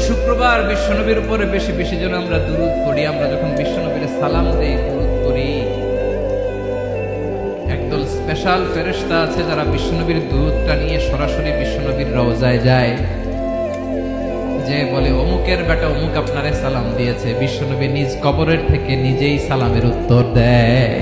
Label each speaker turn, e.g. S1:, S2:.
S1: শুক্রবার বিশ্বনবীর উপরে বেশি বেশি যেন আমরা দুরূদ পড়ি। আমরা যখন বিশ্বনবীর সালাম দেই, দুরূদ পড়ি, একদল স্পেশাল ফেরেশতা আছে যারা বিশ্বনবীর দুরূদটা নিয়ে সরাসরি বিশ্বনবীর রওজায় যায়, যে বলে অমুকের বেটা অমুক আপনারে সালাম দিয়েছে। বিশ্বনবী নিজ কবরের থেকে নিজেই সালামের উত্তর দেয়।